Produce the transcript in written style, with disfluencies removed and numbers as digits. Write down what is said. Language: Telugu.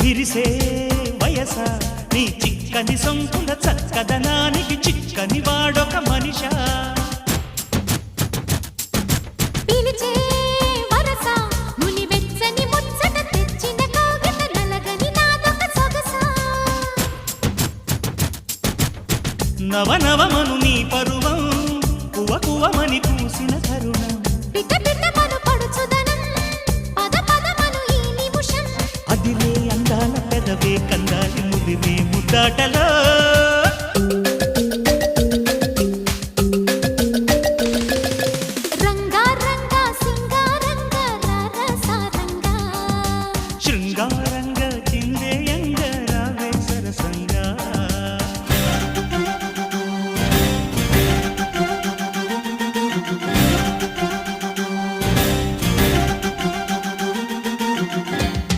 విరిసే వయస నీ చిక్కని సొంపుల చక్కదనానికి చిక్కని వాడొక మనిషా పిలిచే వరస ముని వెచ్చని ముచ్చట తెచ్చిన కాగిత నలగని నాదొక సొగసా నవనవమను నీ పరువం కువ కువమని పూసిన తరుణం పిట పిటమను పడుచుదనం పద పదమను ఈ నిమిషం అదిలే అందాల పెదవే కందాలి ముదిరే ముద్దాటలో రంగా రంగా సింగారంగా రరసారంగా శృంగార